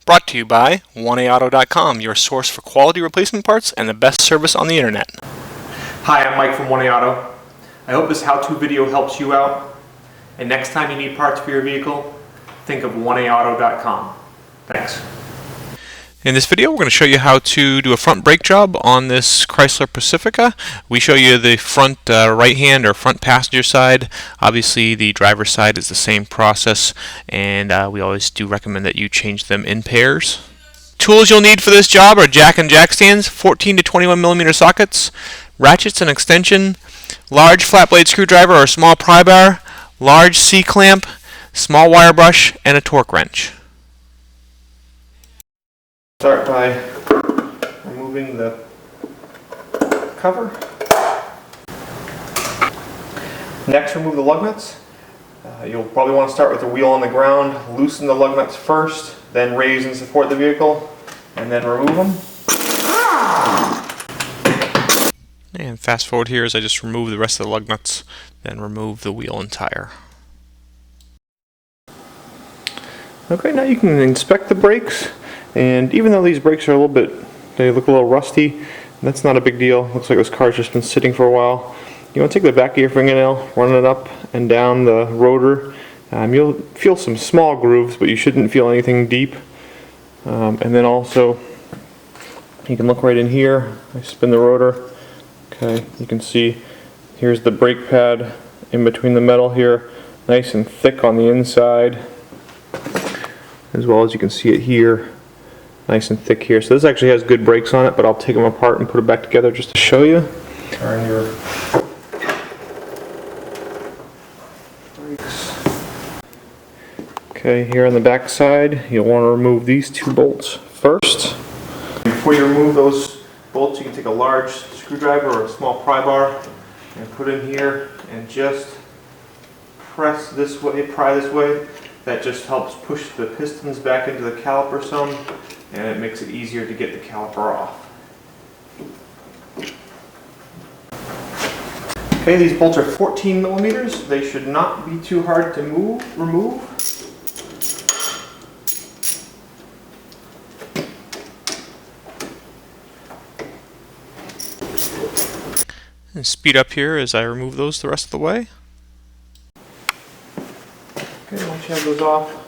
Brought to you by 1AAuto.com, your source for quality replacement parts and the best service on the internet. Hi, I'm Mike from 1AAuto. I hope this how-to video helps you out. And next time you need parts for your vehicle, think of 1AAuto.com. Thanks. In this video, we're going to show you how to do a front brake job on this Chrysler Pacifica. We show you the front right hand or front passenger side. Obviously, the driver's side is the same process, and we always do recommend that you change them in pairs. Tools you'll need for this job are jack and jack stands, 14 to 21 millimeter sockets, ratchets and extension, large flat blade screwdriver or small pry bar, large C-clamp, small wire brush, and a torque wrench. Start by removing the cover. Next, remove the lug nuts. You'll probably want to start with the wheel on the ground, loosen the lug nuts first, then raise and support the vehicle, and then remove them. And fast forward here as I just remove the rest of the lug nuts, then remove the wheel and tire. Okay, now you can inspect the brakes. And even though these brakes are a little bit, they look a little rusty, that's not a big deal. Looks like this car's just been sitting for a while. You want to take the back of your fingernail, run it up and down the rotor. You'll feel some small grooves, but you shouldn't feel anything deep. And then also, you can look right in here. I spin the rotor. Okay, you can see here's the brake pad in between the metal here, nice and thick on the inside, as well as you can see it here. Nice and thick here. So this actually has good brakes on it, but I'll take them apart and put it back together just to show you. Turn your brakes. Okay, here on the back side, you'll want to remove these two bolts first. Before you remove those bolts, you can take a large screwdriver or a small pry bar and put in here and just press this way, pry this way. That just helps push the pistons back into the caliper some, and it makes it easier to get the caliper off. Okay, these bolts are 14 millimeters. They should not be too hard to remove. And speed up here as I remove those the rest of the way. Okay, once you have those off,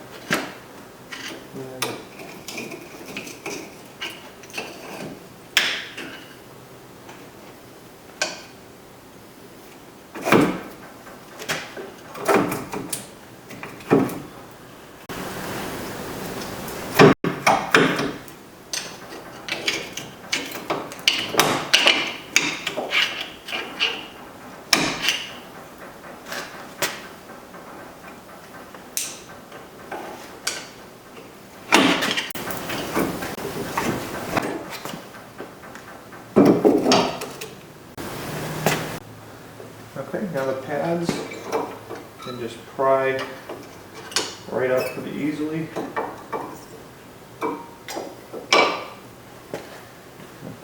okay, now the pads can just pry right up pretty easily.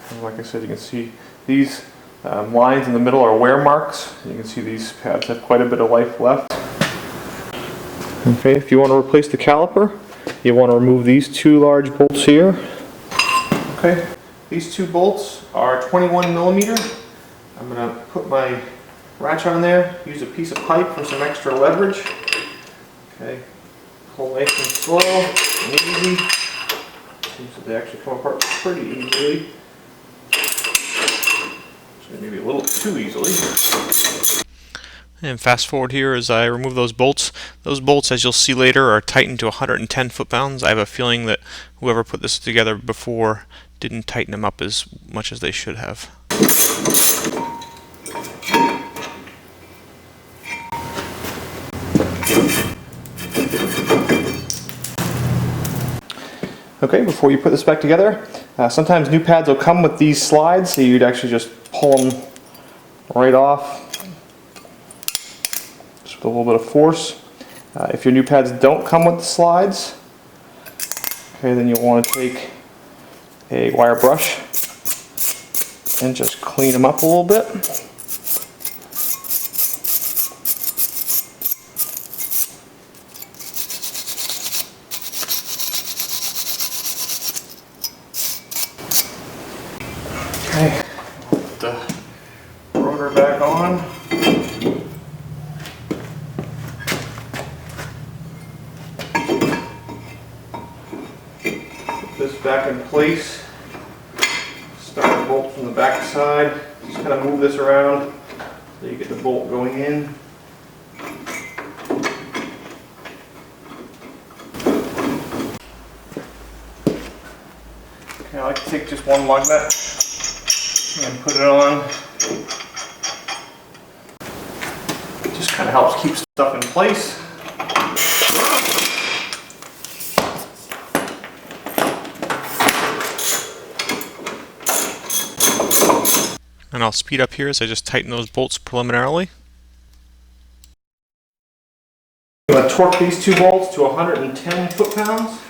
And like I said, you can see these lines in the middle are wear marks. You can see these pads have quite a bit of life left. Okay, if you want to replace the caliper, you want to remove these two large bolts here. Okay, these two bolts are 21 millimeter. I'm going to put my ratchet on there, use a piece of pipe for some extra leverage. Okay, pull nice and slow and easy. Seems that they actually come apart pretty easily. Actually, maybe a little too easily. And fast forward here as I remove those bolts. Those bolts, as you'll see later, are tightened to 110 foot-pounds. I have a feeling that whoever put this together before didn't tighten them up as much as they should have. Okay, before you put this back together, sometimes new pads will come with these slides, so you'd actually just pull them right off, just with a little bit of force. If your new pads don't come with the slides, okay, then you'll want to take a wire brush and just clean them up a little bit. back in place. Start the bolt from the back side. Just kind of move this around so you get the bolt going in. Okay, I like to take just one lug nut and put it on. It just kind of helps keep stuff in place. And I'll speed up here as I just tighten those bolts preliminarily. I'm going to torque these two bolts to 110 foot-pounds.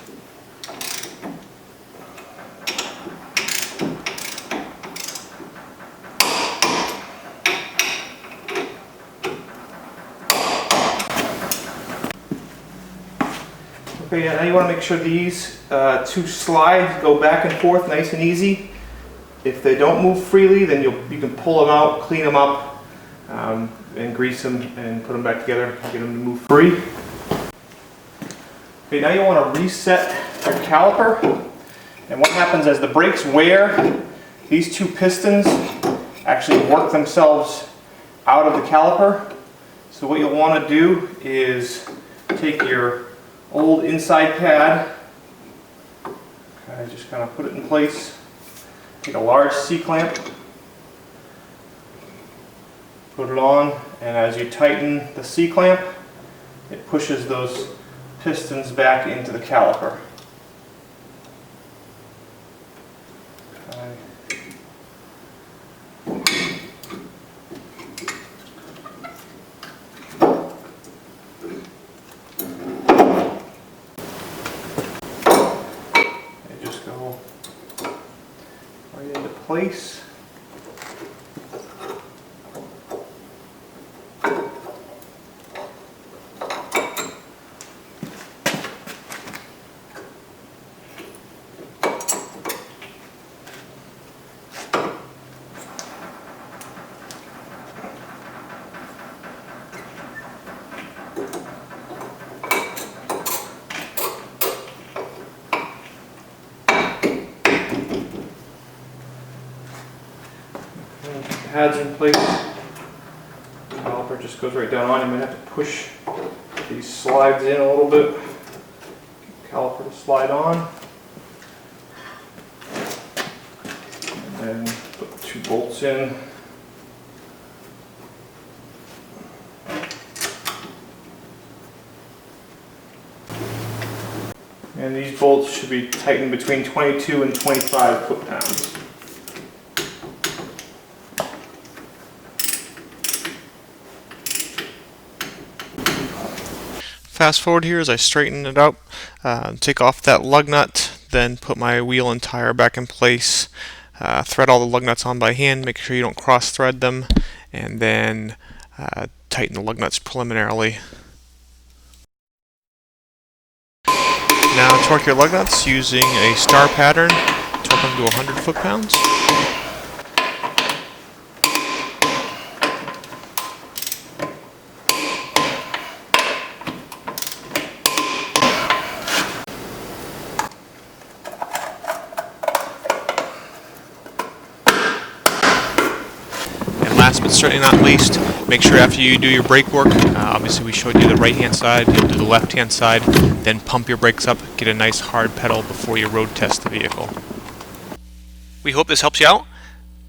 Okay, now you want to make sure these two slides go back and forth nice and easy. If they don't move freely, then you can pull them out, clean them up, and grease them and put them back together and get them to move free. Okay, now you want to reset your caliper. And what happens as the brakes wear, these two pistons actually work themselves out of the caliper. So what you'll want to do is take your old inside pad, just kind of put it in place. Take a large C-clamp, put it on, and as you tighten the C-clamp, it pushes those pistons back into the caliper. Okay. They just go right into place. Pads in place. The caliper just goes right down on. You might have to push these slides in a little bit. Get the caliper to slide on. And then put the two bolts in. And these bolts should be tightened between 22 and 25 foot-pounds. Fast forward here as I straighten it out, take off that lug nut, then put my wheel and tire back in place, thread all the lug nuts on by hand, make sure you don't cross thread them, and then tighten the lug nuts preliminarily. Now torque your lug nuts using a star pattern, torque them to 100 foot-pounds. Last but certainly not least, make sure after you do your brake work, obviously we showed you the right hand side, you'll do the left hand side, then pump your brakes up, get a nice hard pedal before you road test the vehicle. We hope this helps you out.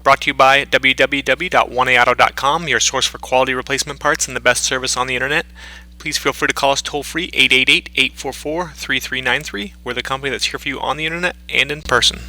Brought to you by www.1aauto.com, your source for quality replacement parts and the best service on the internet. Please feel free to call us toll free 888-844-3393. We're the company that's here for you on the internet and in person.